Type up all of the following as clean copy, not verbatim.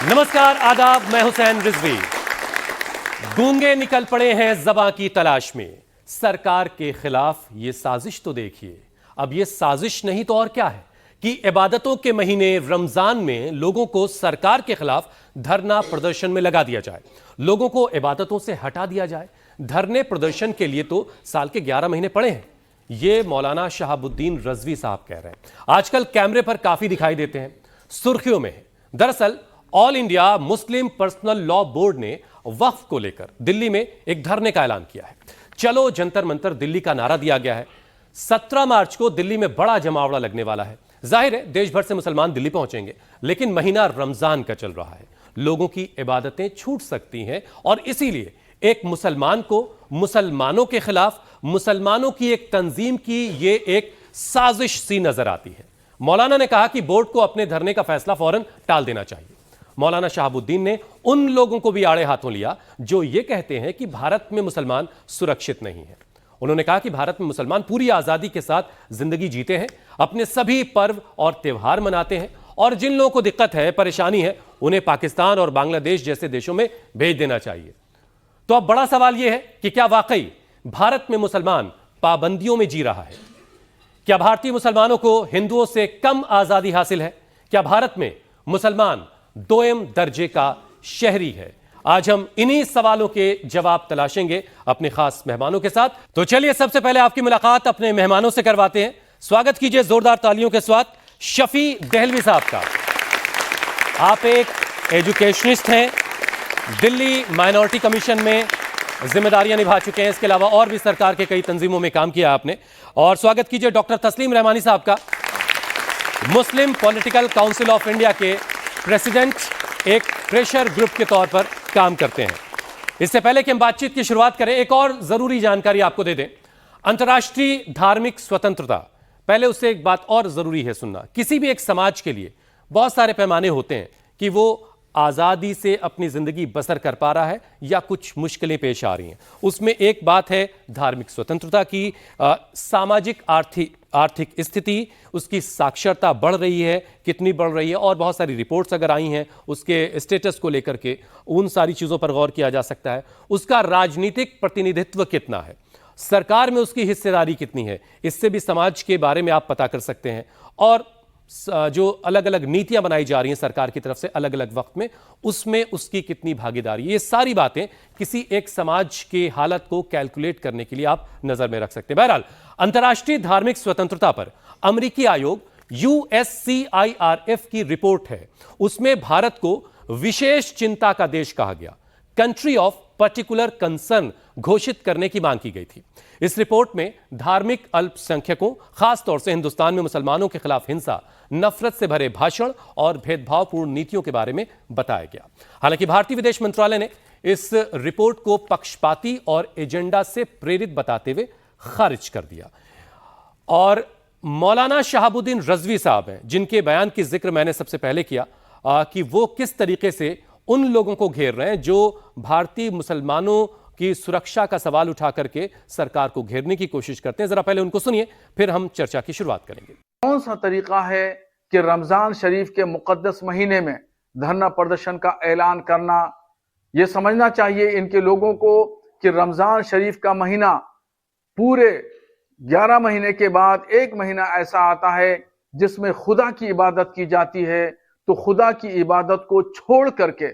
नमस्कार, आदाब। मैं हुसैन रिजवी। गूंगे निकल पड़े हैं ज़बां की तलाश में। सरकार के खिलाफ ये साजिश तो देखिए। अब ये साजिश नहीं तो और क्या है कि इबादतों के महीने रमजान में लोगों को सरकार के खिलाफ धरना प्रदर्शन में लगा दिया जाए, लोगों को इबादतों से हटा दिया जाए। धरने प्रदर्शन के लिए तो साल के 11 महीने पड़े हैं। ये मौलाना शहाबुद्दीन रजवी साहब कह रहे हैं। आजकल कैमरे पर काफी दिखाई देते हैं, सुर्खियों में है। दरअसल all India Muslim personal law board ने वक्फ को लेकर दिल्ली में एक धरने का ऐलान किया है। चलो जंतर मंतर दिल्ली का नारा दिया गया है। 17 मार्च को दिल्ली में बड़ा जमावड़ा लगने वाला है। जाहिर है देश भर से मुसलमान दिल्ली पहुंचेंगे, लेकिन महीना रमजान का चल रहा है, लोगों की इबादतें छूट सकती हैं और इसीलिए एक मुसलमान को मुसलमानों के खिलाफ, मुसलमानों की एक तंजीम की ये एक साजिश सी नजर आती है। मौलाना ने कहा कि बोर्ड को अपने धरने का फैसला फौरन टाल देना चाहिए। मौलाना शहाबुद्दीन ने उन लोगों को भी आड़े हाथों लिया जो ये कहते हैं कि भारत में मुसलमान सुरक्षित नहीं है। उन्होंने कहा कि भारत में मुसलमान पूरी आजादी के साथ जिंदगी जीते हैं, अपने सभी पर्व और त्योहार मनाते हैं, और जिन लोगों को दिक्कत है, परेशानी है, उन्हें पाकिस्तान और बांग्लादेश जैसे देशों में भेज देना चाहिए। तो अब बड़ा सवाल यह है कि क्या वाकई भारत में मुसलमान पाबंदियों में जी रहा है? क्या भारतीय मुसलमानों को हिंदुओं से कम आजादी हासिल है? क्या भारत में मुसलमान दोयम दर्जे का शहरी है? आज हम इन्हीं सवालों के जवाब तलाशेंगे अपने खास मेहमानों के साथ। तो चलिए सबसे पहले आपकी मुलाकात अपने मेहमानों से करवाते हैं। स्वागत कीजिए जोरदार तालियों के साथ शफी दहलवी साहब का। आप एक एजुकेशनिस्ट हैं, दिल्ली माइनॉरिटी कमीशन में जिम्मेदारियां निभा चुके हैं, इसके अलावा और भी सरकार के कई तंजीमों में काम किया आपने। और स्वागत कीजिए डॉक्टर तस्लीम रहमानी साहब का। मुस्लिम पॉलिटिकल काउंसिल ऑफ इंडिया के प्रेसिडेंट, एक प्रेशर ग्रुप के तौर पर काम करते हैं। इससे पहले कि हम बातचीत की शुरुआत करें, एक और जरूरी जानकारी आपको दे दें। अंतर्राष्ट्रीय धार्मिक स्वतंत्रता, पहले उससे एक बात और जरूरी है सुनना। किसी भी एक समाज के लिए बहुत सारे पैमाने होते हैं कि वो आजादी से अपनी जिंदगी बसर कर पा रहा है या कुछ मुश्किलें पेश आ रही हैं। उसमें एक बात है धार्मिक स्वतंत्रता की, सामाजिक आर्थिक स्थिति, उसकी साक्षरता बढ़ रही है, कितनी बढ़ रही है, और बहुत सारी रिपोर्ट्स अगर आई हैं उसके स्टेटस को लेकर के, उन सारी चीज़ों पर गौर किया जा सकता है। उसका राजनीतिक प्रतिनिधित्व कितना है, सरकार में उसकी हिस्सेदारी कितनी है, इससे भी समाज के बारे में आप पता कर सकते हैं। और जो अलग अलग नीतियां बनाई जा रही हैं सरकार की तरफ से अलग अलग वक्त में, उसमें उसकी कितनी भागीदारी, ये सारी बातें किसी एक समाज की हालत को कैलकुलेट करने के लिए आप नजर में रख सकते हैं। बहरहाल अंतर्राष्ट्रीय धार्मिक स्वतंत्रता पर अमेरिकी आयोग USCIRF की रिपोर्ट है, उसमें भारत को विशेष चिंता का देश कहा गया, कंट्री ऑफ पर्टिकुलर कंसर्न घोषित करने की मांग की गई थी। इस रिपोर्ट में धार्मिक अल्पसंख्यकों, खासतौर से हिंदुस्तान में मुसलमानों के खिलाफ हिंसा, नफरत से भरे भाषण और भेदभावपूर्ण नीतियों के बारे में बताया गया। हालांकि भारतीय विदेश मंत्रालय ने इस रिपोर्ट को पक्षपाती और एजेंडा से प्रेरित बताते हुए खारिज कर दिया। और मौलाना शहाबुद्दीन रजवी साहब हैं, जिनके बयान की जिक्र मैंने सबसे पहले किया कि वो किस तरीके से उन लोगों को घेर रहे हैं जो भारतीय मुसलमानों की सुरक्षा का सवाल उठा करके सरकार को घेरने की कोशिश करते हैं। जरा पहले उनको सुनिए, फिर हम चर्चा की शुरुआत करेंगे। कौन सा तरीका है कि रमजान शरीफ के मुकद्दस महीने में धरना प्रदर्शन का ऐलान करना? यह समझना चाहिए इनके लोगों को कि रमजान शरीफ का महीना पूरे 11 महीने के बाद एक महीना ऐसा आता है जिसमें खुदा की इबादत की जाती है। तो खुदा की इबादत को छोड़ करके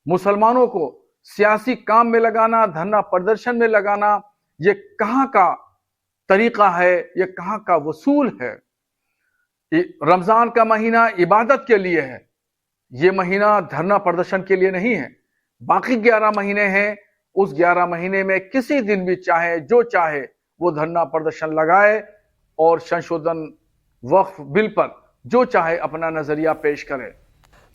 मुसलमानों को सियासी काम में लगाना, धरना प्रदर्शन में लगाना, ये कहां का तरीका है, ये कहां का वसूल है? रमजान का महीना इबादत के लिए है, ये महीना धरना प्रदर्शन के लिए नहीं है। बाकी 11 महीने हैं, उस 11 महीने में किसी दिन भी चाहे जो चाहे वो धरना प्रदर्शन लगाए और संशोधन वक्फ बिल पर जो चाहे अपना नजरिया पेश करे।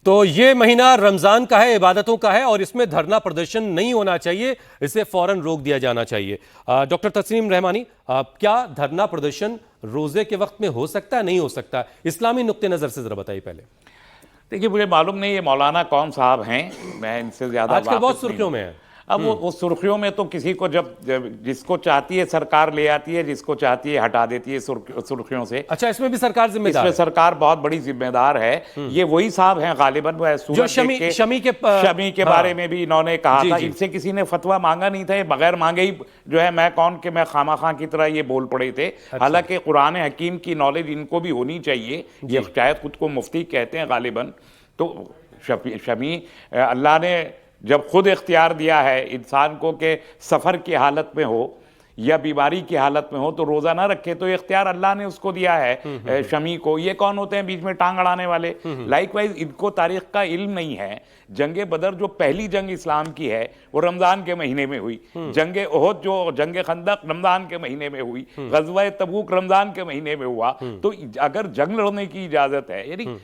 तो ये महीना रमजान का है, इबादतों का है, और इसमें धरना प्रदर्शन नहीं होना चाहिए, इसे फौरन रोक दिया जाना चाहिए। डॉक्टर तस्लीम रहमानी, क्या धरना प्रदर्शन रोजे के वक्त में हो सकता है, नहीं हो सकता? इस्लामी नुक्ते नजर से जरा बताइए पहले। देखिए, मुझे मालूम नहीं ये मौलाना कौन साहब हैं, मैं इनसे ज्यादा आजकल बहुत सुर्खियों में है। अब वो सुर्खियों में तो किसी को जब जिसको चाहती है सरकार ले आती है, जिसको चाहती है हटा देती है सुर्खियों से। अच्छा, इसमें भी सरकार जिम्मेदार इसमें है? सरकार बहुत बड़ी जिम्मेदार है। ये वही साहब हैं गालिबन, जो शमी के बारे में भी इन्होंने कहा था। जी। इनसे किसी ने फतवा मांगा नहीं था, बगैर मांगे ही जो है मैं कौन के मैं खामा की तरह ये बोल पड़े थे। हालांकि कुरान हकीम की नॉलेज इनको भी होनी चाहिए। ये शायद खुद को मुफ्ती कहते हैं गालिबन। तो शमी, अल्लाह ने जब खुद इख्तियार दिया है इंसान को कि सफ़र की हालत में हो या बीमारी की हालत में हो तो रोज़ा ना रखे, तो इख्तियार अल्लाह ने उसको दिया है शमी को। ये कौन होते हैं बीच में टांग अड़ाने वाले? लाइकवाइज इनको तारीख का इल्म नहीं है। जंगे बदर जो पहली जंग इस्लाम की है वो रमज़ान के महीने में हुई। जंगे ओहद जो जंगे खंदक रमज़ान के महीने में हुई। ग़ज़वा तबूक रमज़ान के महीने में हुआ। तो अगर जंग लड़ने की इजाज़त है, यानी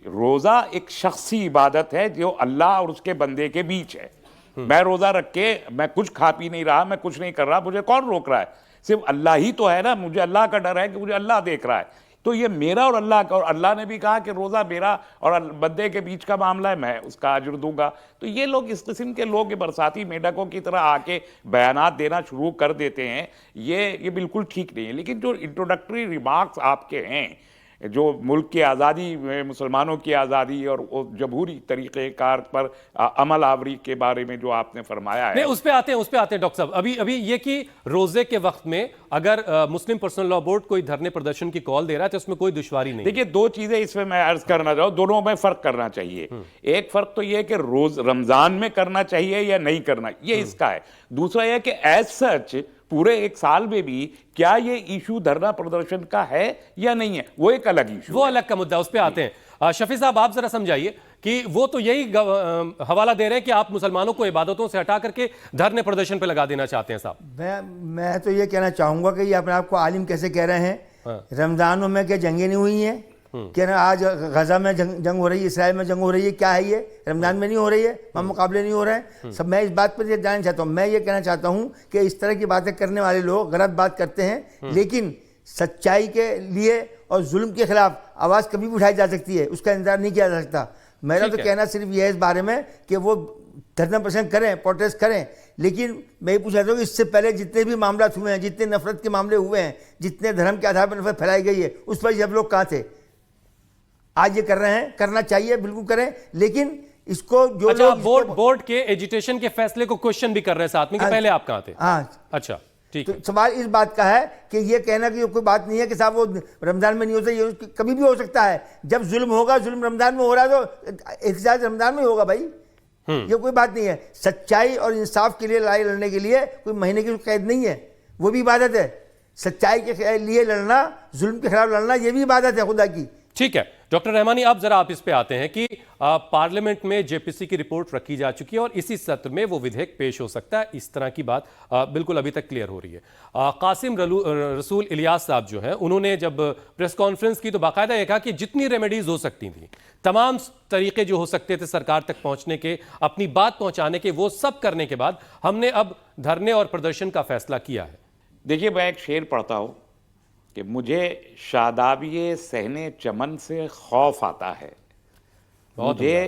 रोज़ा एक शख्सी इबादत है जो अल्लाह और उसके बंदे के बीच है। मैं रोज़ा रख के मैं कुछ खा पी नहीं रहा, मैं कुछ नहीं कर रहा, मुझे कौन रोक रहा है? सिर्फ अल्लाह ही तो है ना। मुझे अल्लाह का डर है कि मुझे अल्लाह देख रहा है। तो ये मेरा और अल्लाह का, और अल्लाह ने भी कहा कि रोज़ा मेरा और बंदे के बीच का मामला है, मैं उसका अजर दूंगा। तो ये लोग इस किस्म के लोग बरसाती मेढकों की तरह आके बयानात देना शुरू कर देते हैं। ये बिल्कुल ठीक नहीं है। लेकिन जो इंट्रोडक्टरी रिमार्क्स आपके हैं, जो मुल्क की आज़ादी, मुसलमानों की आज़ादी और जमहूरी तरीक़ेकार पर अमल आवरी के बारे में जो आपने फरमाया है, नहीं, उस पे आते हैं डॉक्टर साहब। अभी ये कि रोजे के वक्त में अगर मुस्लिम पर्सनल लॉ बोर्ड कोई धरने प्रदर्शन की कॉल दे रहा है तो उसमें कोई दुश्वारी नहीं। देखिए, दो चीजें इसमें मैं अर्ज करना चाहूँ, दोनों में फर्क करना चाहिए। एक फर्क तो यह कि रोज रमजान में करना चाहिए या नहीं करना, ये इसका है। दूसरा यह कि एज सच पूरे एक साल में भी क्या ये इशू धरना प्रदर्शन का है या नहीं है, वो एक अलग इशू, वो अलग का मुद्दा, उस पे आते हैं। शफी साहब, आप जरा समझाइए कि वो तो यही हवाला दे रहे हैं कि आप मुसलमानों को इबादतों से हटा करके धरने प्रदर्शन पे लगा देना चाहते हैं। साहब, मैं तो ये कहना चाहूंगा कि ये अपने आप को आलिम कैसे कह रहे हैं। रमजानों में क्या जंगें नहीं हुई हैं? क्या ना आज गजा में जंग हो रही है, इसराइल में जंग हो रही है, क्या है ये? रमजान में नहीं हो रही है? वहाँ मुकाबले नहीं हो रहे हैं सब। मैं इस बात पर जानना चाहता हूँ। मैं ये कहना चाहता हूँ कि इस तरह की बातें करने वाले लोग गलत बात करते हैं, लेकिन सच्चाई के लिए और जुल्म के खिलाफ आवाज़ कभी भी उठाई जा सकती है, उसका इंतजार नहीं किया जा सकता। मेरा तो कहना सिर्फ यह है इस बारे में कि वो धरना प्रदर्शन करें, प्रोटेस्ट करें, लेकिन मैं ये पूछ रहा हूँ कि इससे पहले जितने भी मामला हुए हैं, जितने नफरत के मामले हुए हैं, जितने धर्म के आधार पर नफरत फैलाई गई है, उस पर जब लोग कहाँ थे? आज ये कर रहे हैं, करना चाहिए, बिल्कुल करें, लेकिन इसको जो लोग बोर्ड के एजुटेशन के फैसले को क्वेश्चन भी कर रहे हैं साथ में कि पहले आप कहाँ थे? हाँ, अच्छा, ठीक तो है। सवाल इस बात का है कि ये कहना कि कोई बात नहीं है कि साहब वो रमजान में नहीं होता, ये कभी भी हो सकता है। जब जुल्म होगा, जुल्म रमजान में हो रहा है तो एहतजाज रमजान में होगा भाई। ये कोई बात नहीं है। सच्चाई और इंसाफ के लिए लड़ाई लड़ने के लिए कोई महीने की कैद नहीं है, वो भी इबादत है। सच्चाई के लिए लड़ना, जुल्म के खिलाफ लड़ना, ये भी इबादत है खुदा की। ठीक है डॉक्टर रहमानी, आप जरा आप इस पे आते हैं कि पार्लियामेंट में जेपीसी की रिपोर्ट रखी जा चुकी है और इसी सत्र में वो विधेयक पेश हो सकता है, इस तरह की बात बिल्कुल अभी तक क्लियर हो रही है। कासिम रसूल इलियास साहब जो हैं, उन्होंने जब प्रेस कॉन्फ्रेंस की तो बाकायदा ये कहा कि जितनी रेमेडीज हो सकती थी, तमाम तरीके जो हो सकते थे सरकार तक पहुंचने के, अपनी बात पहुंचाने के, वो सब करने के बाद हमने अब धरने और प्रदर्शन का फैसला किया है। देखिए, मैं एक शेर पढ़ता हूँ कि मुझे शादाबिये सहने चमन से खौफ आता है। मुझे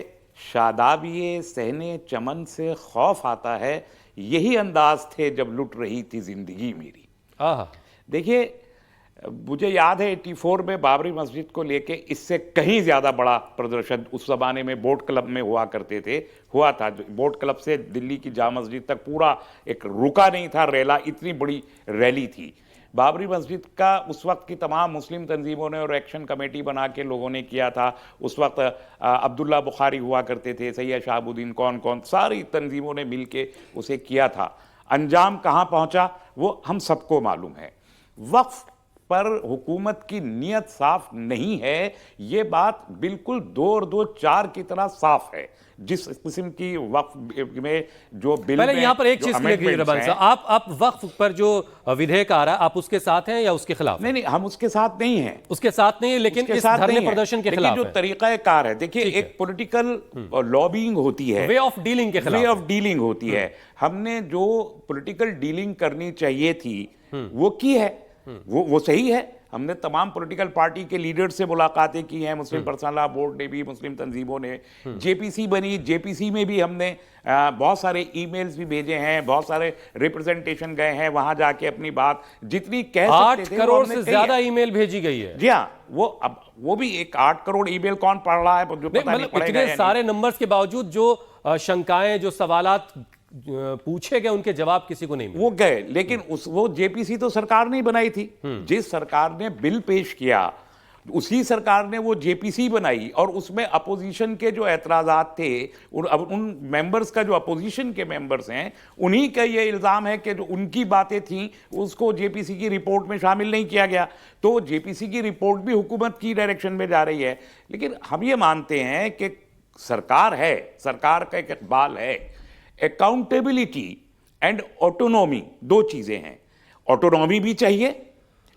शादाबिये सहने चमन से खौफ आता है, यही अंदाज थे जब लुट रही थी जिंदगी मेरी। देखिए, मुझे याद है 84 में बाबरी मस्जिद को लेके इससे कहीं ज़्यादा बड़ा प्रदर्शन उस ज़माने में बोट क्लब में हुआ करते थे, हुआ था। बोट क्लब से दिल्ली की जामा मस्जिद तक पूरा एक रुका नहीं था रेला, इतनी बड़ी रैली थी। बाबरी मस्जिद का उस वक्त की तमाम मुस्लिम तंजीमों ने और एक्शन कमेटी बना के लोगों ने किया था। उस वक्त अब्दुल्ला बुखारी हुआ करते थे, सैयद शहाबुद्दीन, कौन सारी तंजीमों ने मिल के उसे किया था। अंजाम कहाँ पहुँचा वो हम सबको मालूम है। वक्फ पर हुकूमत की नीयत साफ नहीं है, ये बात बिल्कुल 2 और 2 4 की तरह साफ है। जिस किस्म की वक्फ में जो बिल पहले यहाँ पर एक चीज क्लियर आप वक्फ पर जो विधेयक आ रहा है, आप उसके साथ हैं या उसके खिलाफ? नहीं, हम उसके साथ नहीं हैं। उसके साथ नहीं है, लेकिन इस धरने प्रदर्शन के खिलाफ जो तरीका कार है। देखिए, एक पॉलिटिकल लॉबिंग होती है, वे ऑफ डीलिंग के खिलाफ, वे ऑफ डीलिंग होती है। हमने जो पॉलिटिकल डीलिंग करनी चाहिए थी वो की है, वो सही है। हमने तमाम पॉलिटिकल पार्टी के लीडर से मुलाकातें की हैं, मुस्लिम पर्सनल लॉ बोर्ड ने भी, मुस्लिम तंजीमों ने, जेपीसी बनी, जेपीसी में भी हमने बहुत सारे ईमेल्स भी भेजे हैं, बहुत सारे रिप्रेजेंटेशन गए हैं, वहां जाके अपनी बात जितनी कह सकते 8 थे करोड़ से ज्यादा ईमेल भेजी गई है। जी हाँ, वो भी एक 8 करोड़ ईमेल कौन पढ़ रहा है जो पता नहीं पड़ेगा। इतने सारे नंबर्स के बावजूद जो शंकाएं, जो सवालात पूछे गए, उनके जवाब किसी को नहीं मिले। वो गए, लेकिन वो जेपीसी तो सरकार ने बनाई थी। जिस सरकार ने बिल पेश किया उसी सरकार ने वो जेपीसी बनाई, और उसमें अपोजिशन के जो एतराजात थे, उन मेंबर्स का, जो अपोजिशन के मेंबर्स हैं, उन्हीं का ये इल्जाम है कि जो उनकी बातें थी उसको जेपीसी की रिपोर्ट में शामिल नहीं किया गया। तो जेपीसी की रिपोर्ट भी हुकूमत की डायरेक्शन में जा रही है। लेकिन हम ये मानते हैं कि सरकार है, सरकार का एक इकबाल है, अकाउंटेबिलिटी एंड ऑटोनॉमी दो चीजें हैं। ऑटोनॉमी भी चाहिए,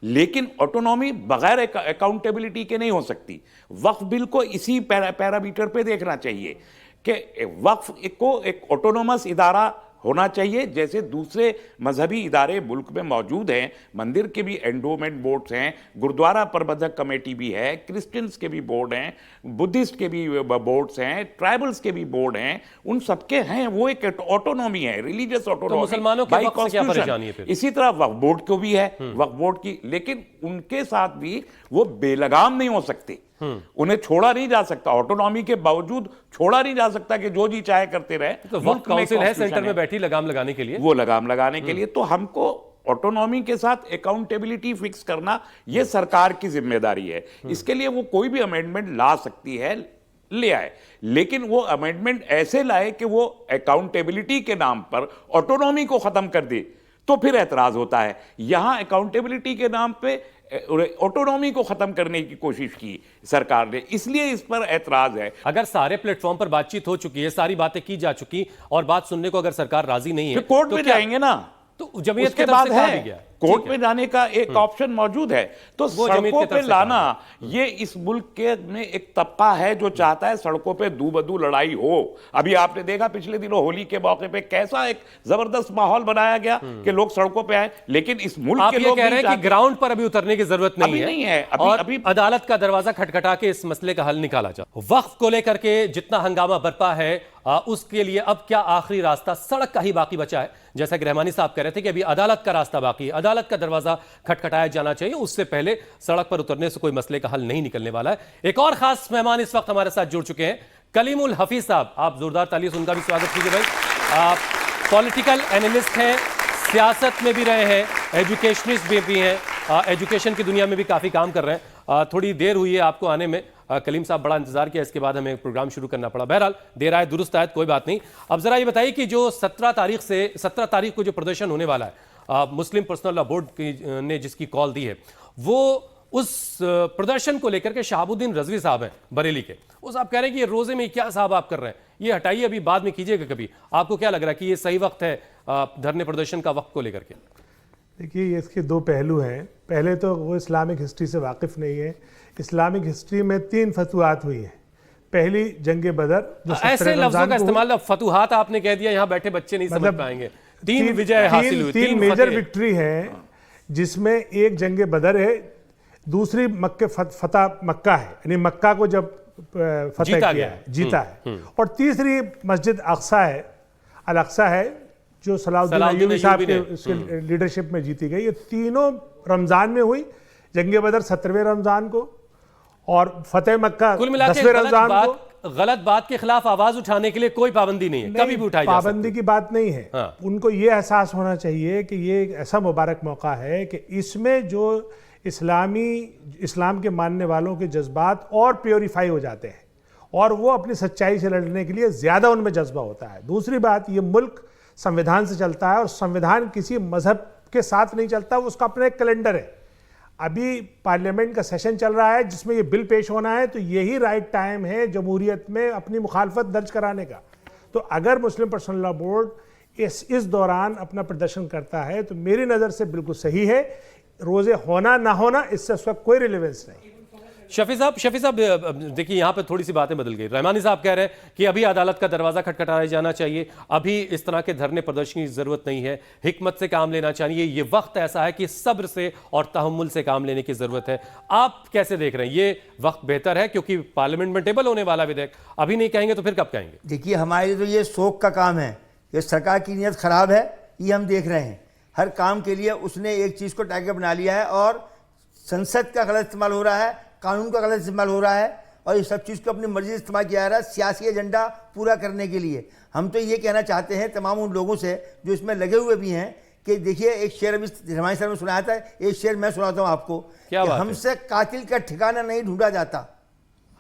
लेकिन ऑटोनॉमी बगैर अकाउंटेबिलिटी के नहीं हो सकती। वक्फ बिल को इसी पैरामीटर पे देखना चाहिए कि वक्फ को एक ऑटोनोमस इदारा होना चाहिए, जैसे दूसरे मजहबी इदारे मुल्क में मौजूद हैं। मंदिर के भी एंडोमेंट बोर्ड्स हैं, गुरुद्वारा प्रबंधक कमेटी भी है, क्रिश्चियंस के भी बोर्ड हैं, बुद्धिस्ट के भी बोर्ड्स हैं, ट्राइबल्स के भी बोर्ड हैं, उन सबके हैं। वो एक ऑटोनॉमी है, रिलीजियस ऑटोनॉमी। तो मुसलमानों के वक्फ से क्या परेशानी है फिर? इसी तरह वक्फ बोर्ड को भी है, वक्फ बोर्ड की, लेकिन उनके साथ भी वो बेलगाम नहीं हो सकते, उन्हें छोड़ा नहीं जा सकता। ऑटोनॉमी के बावजूद छोड़ा नहीं जा सकता कि जो जी चाहे करते रहे। तो वक्फ काउंसिल है सेंटर में बैठी लगाम लगाने के लिए, वो लगाम लगाने के लिए। तो हमको ऑटोनॉमी के साथ अकाउंटेबिलिटी फिक्स करना ये सरकार की जिम्मेदारी है। इसके लिए वो कोई भी अमेंडमेंट ला सकती है, ले आए, लेकिन वो अमेंडमेंट ऐसे लाए कि वो अकाउंटेबिलिटी के नाम पर ऑटोनॉमी को खत्म कर दे, तो फिर एतराज होता है। यहां अकाउंटेबिलिटी के नाम पे ऑटोनॉमी को खत्म करने की कोशिश की सरकार ने, इसलिए इस पर एतराज है। अगर सारे प्लेटफॉर्म पर बातचीत हो चुकी है, सारी बातें की जा चुकी, और बात सुनने को अगर सरकार राजी नहीं है, तो कोर्ट में जाएंगे ना। तो जमीयत के के बाद है है कोर्ट में जाने का एक ऑप्शन मौजूद है। तो सड़कों पे लाना, ये इस मुल्क के में एक तबका है जो चाहता है सड़कों पे दू बदू लड़ाई हो। अभी आपने देखा पिछले दिनों होली के मौके पे कैसा एक जबरदस्त माहौल बनाया गया कि लोग सड़कों पे आए, लेकिन इस मुल्क के लोग कह रहे हैं कि ग्राउंड पर अभी उतरने की जरूरत नहीं है, और अभी अदालत का दरवाजा खटखटा के इस मसले का हल निकाला जाए। वक्फ को लेकर के जितना हंगामा बरपा है, उसके लिए अब क्या आखिरी रास्ता सड़क का ही बाकी बचा है? जैसा कि रहमानी साहब कह रहे थे कि अभी अदालत का रास्ता बाकी है, अदालत का दरवाजा खटखटाया जाना चाहिए, उससे पहले सड़क पर उतरने से कोई मसले का हल नहीं निकलने वाला है। एक और खास मेहमान इस वक्त हमारे साथ जुड़ चुके हैं, कलीमुल हफीज साहब। आप जोरदार तालियों से उनका भी स्वागत कीजिए भाई। आप पॉलिटिकल एनालिस्ट हैं, सियासत में भी रहे हैं, एजुकेशनिस्ट भी हैं, एजुकेशन की दुनिया में भी काफी काम कर रहे हैं। थोड़ी देर हुई है आपको आने में, कलीम साहब बड़ा इंतजार किया, इसके बाद हमें प्रोग्राम शुरू करना पड़ा। बहरहाल देर आए दुरुस्त आए, कोई बात नहीं। अब जरा ये बताइए कि जो 17 तारीख को जो प्रदर्शन होने वाला है, मुस्लिम पर्सनल लॉ बोर्ड ने जिसकी कॉल दी है, वो उस प्रदर्शन को लेकर के शहाबुद्दीन रजवी साहब हैं बरेली के, वो साहब कह रहे हैं कि ये रोजे में क्या साहब आप कर रहे हैं, ये हटाइए, अभी बाद में कीजिएगा कभी। आपको क्या लग रहा है कि ये सही वक्त है धरने प्रदर्शन का वक्त को लेकर के? देखिए, इसके दो पहलू हैं। पहले तो वो इस्लामिक हिस्ट्री से वाकिफ नहीं है। इस्लामिक हिस्ट्री में 3 फतुहात हुई है। पहली जंग बदर, जो ऐसे लफ्जों का इस्तेमाल, फतुहात आपने कह दिया, यहाँ बैठे बच्चे नहीं समझ पाएंगे। 3 विजय हासिल हुई, 3 मेजर विक्ट्री है, जिसमें एक जंग बदर है, दूसरी फतह मक्का है, यानी मक्का को जब फतह किया है, जीता है, और तीसरी मस्जिद अक्सा है, अल अक्सा है, जो सलाउद्दीन अय्यूबी साहब के लीडरशिप में जीती गई। ये तीनों रमजान में हुई। जंग बदर 17वें रमजान को, और फतेह मक्का 10वें रमजान को। गलत बात के खिलाफ आवाज उठाने के लिए कोई पाबंदी नहीं है, कभी भी उठाई जा सकती है। पाबंदी की बात नहीं है। हाँ। उनको ये एहसास होना चाहिए कि ये एक ऐसा मुबारक मौका है कि इसमें जो इस्लाम के मानने वालों के जज्बात और प्योरीफाई हो जाते हैं, और वो अपनी सच्चाई से लड़ने के लिए ज़्यादा उनमें जज्बा होता है। दूसरी बात, ये मुल्क संविधान से चलता है, और संविधान किसी मजहब के साथ नहीं चलता, उसका अपना एक कैलेंडर है। अभी पार्लियामेंट का सेशन चल रहा है जिसमें ये बिल पेश होना है, तो यही राइट टाइम है जमहूरियत में अपनी मुखालफत दर्ज कराने का। तो अगर मुस्लिम पर्सनल लॉ बोर्ड इस दौरान अपना प्रदर्शन करता है तो मेरी नज़र से बिल्कुल सही है। रोज़े होना ना होना इससे उसका कोई रिलेवेंस नहीं। शफी साहब देखिए यहाँ पे थोड़ी सी बातें बदल गई। रहमानी साहब कह रहे हैं कि अभी अदालत का दरवाजा खटखटाया जाना चाहिए, अभी इस तरह के धरने प्रदर्शन की जरूरत नहीं है, हिकमत से काम लेना चाहिए, ये वक्त ऐसा है कि सब्र से और तहम्मुल से काम लेने की जरूरत है। आप कैसे देख रहे हैं, ये वक्त बेहतर है क्योंकि पार्लियामेंट में टेबल होने वाला विधेयक, अभी नहीं कहेंगे तो फिर कब कहेंगे? देखिए हमारे लिए तो ये शौक का काम है, ये सरकार की नीयत खराब है, ये हम देख रहे हैं। हर काम के लिए उसने एक चीज़ को टारगेट बना लिया है और संसद का गलत इस्तेमाल हो रहा है, कानून का गलत इस्तेमाल हो रहा है और ये सब चीज़ को अपनी मर्जी से इस्तेमाल किया जा रहा है सियासी एजेंडा पूरा करने के लिए। हम तो ये कहना चाहते हैं तमाम उन लोगों से जो इसमें लगे हुए भी हैं कि देखिए एक शेर अभी हमारे सर में सुनाया था, एक शेर मैं सुनाता हूँ आपको। क्या बात है? हमसे कातिल का ठिकाना नहीं ढूंढा जाता,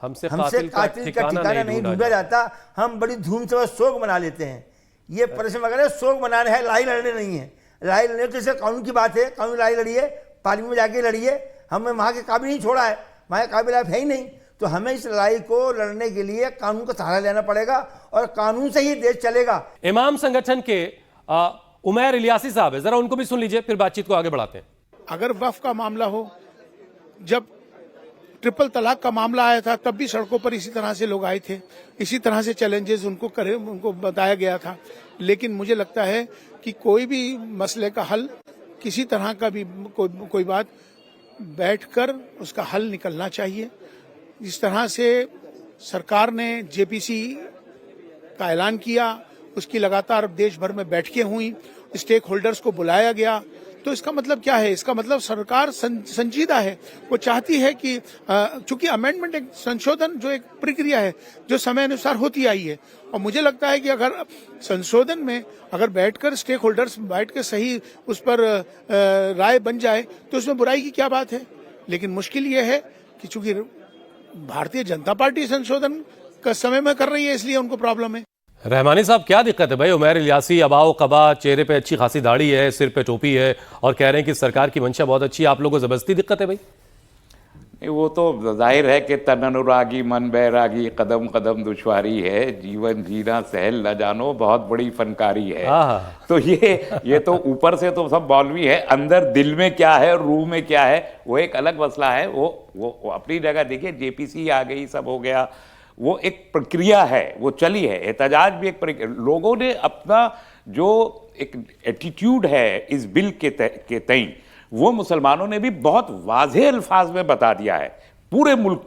हमसे कातिल का ठिकाना नहीं ढूंढा जाता, हम बड़ी धूम से शोक मना लेते हैं। ये प्रश्न वगैरह शोक मनाना है, लड़ाई लड़ने नहीं है। लड़ाई लड़ने तो जैसे कानून की बात है, कानून लड़ाई लड़िए, पार्लियामेंट में जाके लड़िए, हमें वहाँ के काबिल नहीं छोड़ा है, वहाँ के काबिल आप है ही नहीं, तो हमें इस लड़ाई को लड़ने के लिए कानून का सहारा लेना पड़ेगा और कानून से ही देश चलेगा। इमाम संगठन के उमैर इलियासी साहब है, जरा उनको भी सुन लीजिए, फिर बातचीत को आगे बढ़ाते हैं। अगर वक्फ का मामला हो, जब ट्रिपल तलाक का मामला आया था तब भी सड़कों पर इसी तरह से लोग आए थे, इसी तरह से चैलेंजेस उनको बताया गया था। लेकिन मुझे लगता है कि कोई भी मसले का हल, किसी तरह का भी कोई बात बैठकर उसका हल निकलना चाहिए। जिस तरह से सरकार ने जेपीसी का ऐलान किया, उसकी लगातार देश भर में बैठकें हुई, स्टेक होल्डर्स को बुलाया गया, तो इसका मतलब क्या है? इसका मतलब सरकार संजीदा है, वो चाहती है कि चूंकि अमेंडमेंट एक संशोधन जो एक प्रक्रिया है जो समय अनुसार होती आई है, और मुझे लगता है कि अगर संशोधन में अगर बैठकर स्टेक होल्डर्स बैठ के सही उस पर राय बन जाए तो उसमें बुराई की क्या बात है। लेकिन मुश्किल ये है कि चूंकि भारतीय जनता पार्टी संशोधन का समय में कर रही है, इसलिए उनको प्रॉब्लम है। रहमानी साहब क्या दिक्कत है भाई? उमैर इलियासी अबाओ कबा, चेहरे पे अच्छी खासी दाढ़ी है, सिर पे टोपी है और कह रहे हैं कि सरकार की मंशा बहुत अच्छी है, आप लोगों को जबरदस्ती दिक्कत है भाई? वो तो जाहिर है कि तन अनुरागी मन बैरागी, कदम कदम दुश्वारी है, जीवन जीना सहल न जानो बहुत बड़ी फनकारी है। तो ये तो ऊपर से तो सब मौलवी है, अंदर दिल में क्या है, रूह में क्या है, वो एक अलग मसला है। वो अपनी जगह देखिए, जेपीसी आ गई, सब हो गया, वो एक प्रक्रिया है, वो चली है। एहतजाज भी एक प्रक्रिया, लोगों ने अपना जो एक एटीट्यूड है इस बिल के तई, वो मुसलमानों ने भी बहुत वाज़ेह अल्फाज में बता दिया है, पूरे मुल्क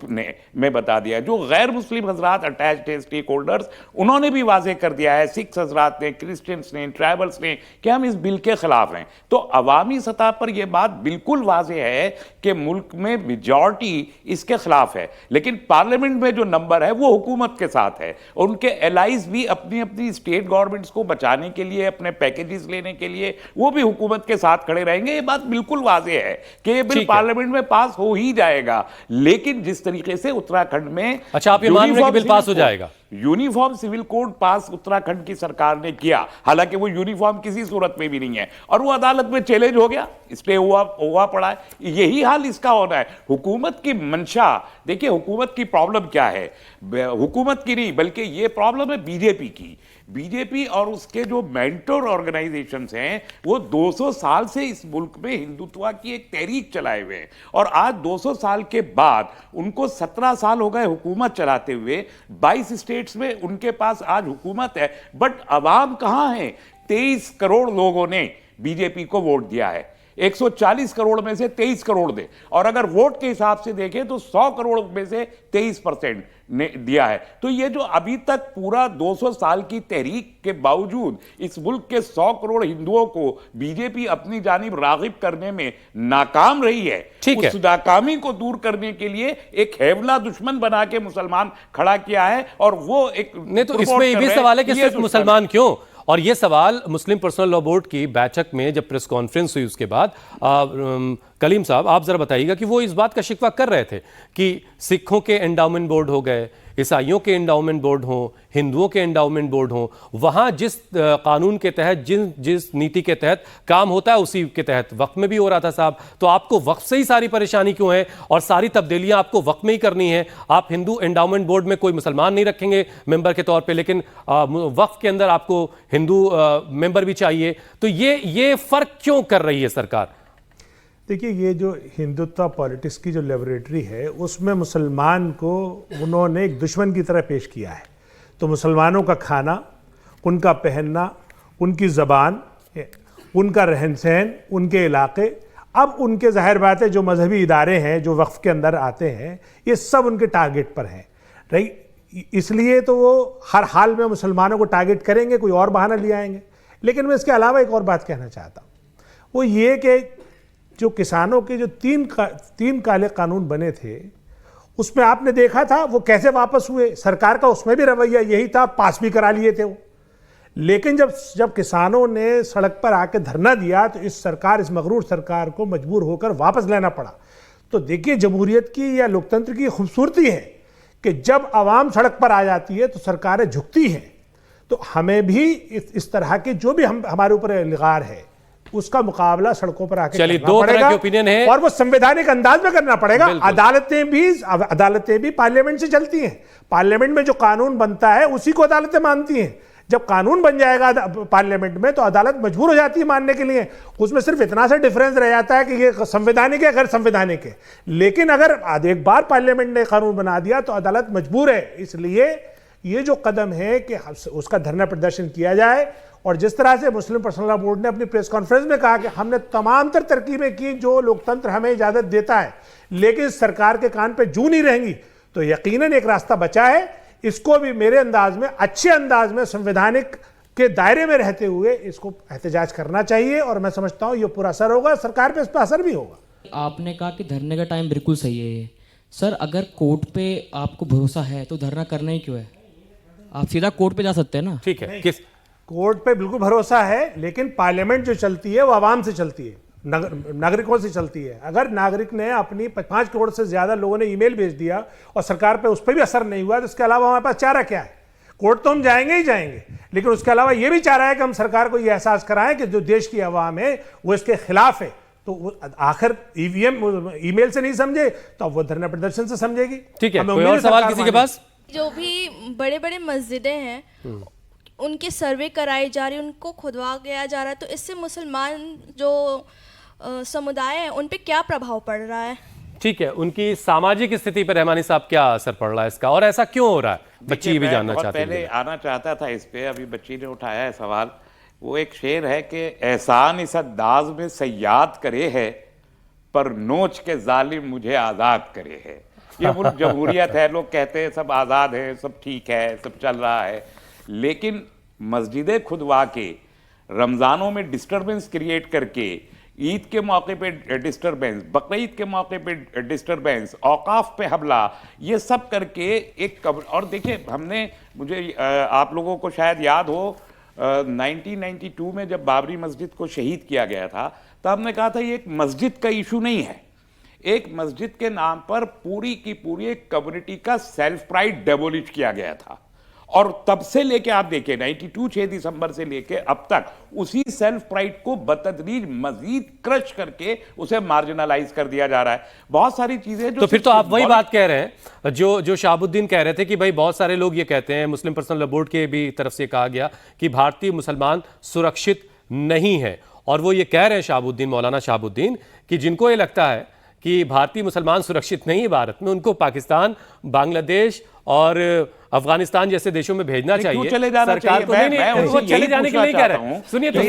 में बता दिया है। जो गैर मुस्लिम हजरात अटैच्ड है, स्टेक होल्डर्स, उन्होंने भी वाज़ेह कर दिया है, सिख हजरात ने, क्रिश्चियंस ने, ट्राइबल्स ने, कि हम इस बिल के खिलाफ हैं। तो अवामी सतह पर यह बात बिल्कुल वाज़ेह है कि मुल्क में मेजॉरिटी इसके खिलाफ है। लेकिन पार्लियामेंट में जो नंबर है वो हुकूमत के साथ है, और उनके एलाइज भी अपनी अपनी स्टेट गवर्नमेंट्स को बचाने के लिए, अपने पैकेजेस लेने के लिए, वो भी हुकूमत के साथ खड़े रहेंगे। ये बात बिल्कुल वाज़ेह है कि ये बिल पार्लियामेंट में पास हो ही जाएगा। लेकिन जिस तरीके से उत्तराखंड में, अच्छा आप ये मान रहे हैं कि बिल पास हो जाएगा? यूनिफॉर्म सिविल कोड पास उत्तराखंड की सरकार ने किया, हालांकि वो यूनिफॉर्म किसी सूरत में भी नहीं है, और वो अदालत में चैलेंज हो गया, स्टे हुआ पड़ा है। यही हाल इसका होना है। हुकूमत की मंशा देखिए, हुकूमत की प्रॉब्लम क्या है, हुकूमत की नहीं बल्कि ये प्रॉब्लम है बीजेपी की। बीजेपी और उसके जो मेंटर ऑर्गेनाइजेशंस हैं, वो 200 साल से इस मुल्क में हिंदुत्व की एक तहरीक चलाए हुए हैं, और आज 200 साल के बाद उनको 17 साल हो गए हुकूमत चलाते हुए। 22 स्टेट्स में उनके पास आज हुकूमत है, बट अवाम कहां है? 23 करोड़ लोगों ने बीजेपी को वोट दिया है। 140 करोड़ में से 23 करोड़ दे, और अगर वोट के हिसाब से देखें तो 100 करोड़ में से 23% ने दिया है। तो ये जो अभी तक पूरा 200 साल की तहरीक के बावजूद इस मुल्क के 100 करोड़ हिंदुओं को बीजेपी अपनी जानिब रागिब करने में नाकाम रही है, उस नाकामी को दूर करने के लिए एक हैवला दुश्मन बना के मुसलमान खड़ा किया है। और वो एक नहीं, तो इसमें ये भी सवाल है कि सिर्फ मुसलमान क्यों? और ये सवाल मुस्लिम पर्सनल लॉ बोर्ड की बैठक में जब प्रेस कॉन्फ्रेंस हुई उसके बाद कलीम साहब आप जरा बताइएगा कि वो इस बात का शिकवा कर रहे थे कि सिखों के एंडाउमेंट बोर्ड हो गए, ईसाइयों के एंडाउमेंट बोर्ड हो, हिंदुओं के एंडाउमेंट बोर्ड हो, वहाँ जिस कानून के तहत जिस नीति के तहत काम होता है उसी के तहत वक्फ में भी हो रहा था साहब। तो आपको वक्फ से ही सारी परेशानी क्यों है और सारी तब्दीलियां आपको वक्फ में ही करनी है? आप हिंदू एंडाउमेंट बोर्ड में कोई मुसलमान नहीं रखेंगे मेंबर के तौर पर, लेकिन वक्फ के अंदर आपको हिंदू मेंबर भी चाहिए। तो ये फर्क क्यों कर रही है सरकार? देखिए, ये जो हिंदुत्व पॉलिटिक्स की जो लेबोरेटरी है, उसमें मुसलमान को उन्होंने एक दुश्मन की तरह पेश किया है। तो मुसलमानों का खाना, उनका पहनना, उनकी ज़बान, उनका रहन सहन, उनके इलाके, अब उनके ज़ाहिर बात है जो मजहबी इदारे हैं जो वक्फ के अंदर आते हैं, ये सब उनके टारगेट पर हैं, राइट। इसलिए तो वो हर हाल में मुसलमानों को टारगेट करेंगे, कोई और बहाना ले आएंगे। लेकिन मैं इसके अलावा एक और बात कहना चाहता हूँ, वो ये कि जो किसानों के जो तीन काले कानून बने थे, उसमें आपने देखा था वो कैसे वापस हुए। सरकार का उसमें भी रवैया यही था, पास भी करा लिए थे वो। लेकिन जब किसानों ने सड़क पर आके धरना दिया तो इस मगरूर सरकार को मजबूर होकर वापस लेना पड़ा। तो देखिए, जमहूरियत की या लोकतंत्र की खूबसूरती है कि जब आवाम सड़क पर आ जाती है तो सरकारें झुकती हैं। तो हमें भी इस तरह के जो भी हमारे ऊपर इल्गार है उसका मुकाबला सड़कों पर आके चलिए, करना दो तरह पड़ेगा के ओपिनियन है और वो संवैधानिक अंदाज में करना पड़ेगा। अदालतें भी पार्लियामेंट से चलती हैं। पार्लियामेंट में जो कानून बनता है उसी को अदालतें मानती हैं। जब कानून बन जाएगा पार्लियामेंट में तो अदालत मजबूर हो जाती है मानने के लिए। उसमें सिर्फ इतना सा डिफरेंस रह जाता है कि ये संवैधानिक है, गैर संवैधानिक है। लेकिन अगर एक बार पार्लियामेंट ने कानून बना दिया तो अदालत मजबूर है। इसलिए ये जो कदम है कि उसका धरना प्रदर्शन किया जाए, और जिस तरह से मुस्लिम पर्सनल लॉ बोर्ड ने अपनी प्रेस कॉन्फ्रेंस में कहा कि हमने तमाम तरकीबें की जो लोकतंत्र हमें इजाजत देता है, लेकिन सरकार के कान पे जू नहीं रहेंगी, तो यकीनन एक रास्ता बचा है। इसको भी मेरे अंदाज में, अच्छे अंदाज में, संवैधानिक के दायरे में रहते हुए इसको एहतजाज करना चाहिए, और मैं समझता हूं ये पूरा असर होगा, सरकार पे इस पर असर भी होगा। आपने कहा कि धरने का टाइम बिल्कुल सही है ये। सर, अगर कोर्ट पे आपको भरोसा है तो धरना करना ही क्यों है? आप सीधा कोर्ट पे जा सकते हैं ना। ठीक है, किस कोर्ट पे बिल्कुल भरोसा है, लेकिन पार्लियामेंट जो चलती है वो आवाम से चलती है, नागरिकों से चलती है। अगर नागरिक ने अपनी 5 करोड़ से ज्यादा लोगों ने ईमेल भेज दिया और सरकार पे उस पर भी असर नहीं हुआ, तो इसके अलावा हमारे पास चारा क्या है? कोर्ट तो हम जाएंगे ही जाएंगे, लेकिन उसके अलावा ये भी चाह रहा है कि हम सरकार को ये एहसास कराएं कि जो देश की आवाम है वो इसके खिलाफ है। तो आखिर ईवीएम ईमेल से नहीं समझे तो अब वो धरना प्रदर्शन से समझेगी। ठीक है, कोई और सवाल किसी के पास? जो भी बड़े बड़े मस्जिदें हैं उनके सर्वे कराई जा रही, उनको खुदवा गया जा रहा है, तो इससे मुसलमान जो समुदाय है उन पे क्या प्रभाव पड़ रहा है? ठीक है, उनकी सामाजिक स्थिति पर रहमानी साहब क्या असर पड़ रहा है इसका, और ऐसा क्यों हो रहा है? बच्ची ये भी जानना चाहती है। पहले आना चाहता था इस पे, अभी बच्ची ने उठाया है सवाल। वो एक शेर है कि एहसान इस अंदाज में सयाद करे है, पर नोच के जालिम मुझे आजाद करे है। ये मुल्क जमहूरियत है, लोग कहते हैं सब आजाद है, सब ठीक है, सब चल रहा है, लेकिन मस्जिदें खुदवा के, रमजानों में डिस्टरबेंस क्रिएट करके, ईद के मौके पे डिस्टरबेंस, बकरीद के मौके पे डिस्टरबेंस, औकाफ पे हमला, ये सब करके एक और देखिए, हमने, मुझे आप लोगों को शायद याद हो 1992 में जब बाबरी मस्जिद को शहीद किया गया था, तो हमने कहा था ये एक मस्जिद का इशू नहीं है, एक मस्जिद के नाम पर पूरी की पूरी एक कम्युनिटी का सेल्फ प्राइड डेमोलिश किया गया था। और तब से लेके आप देखिए 92 6 दिसंबर से लेके अब तक उसी सेल्फ प्राइड को बतदरीज मजीद क्रश करके उसे मार्जिनलाइज कर दिया जा रहा है। बहुत सारी चीजें जो, तो फिर तो आप वही बात कह रहे हैं जो शाहबुद्दीन कह रहे थे कि भाई बहुत सारे लोग ये कहते हैं, मुस्लिम पर्सनल लॉ बोर्ड के भी तरफ से कहा गया कि भारतीय मुसलमान सुरक्षित नहीं है, और वो ये कह रहे हैं शाहबुद्दीन, मौलाना शाहबुद्दीन, कि जिनको ये लगता है कि भारतीय मुसलमान सुरक्षित नहीं है भारत में, उनको पाकिस्तान, बांग्लादेश और अफगानिस्तान जैसे देशों में भेजना चाहिए। चले जाना सरकार को मैं चले जाने के लिए कह रहे हैं। सुनिए तो,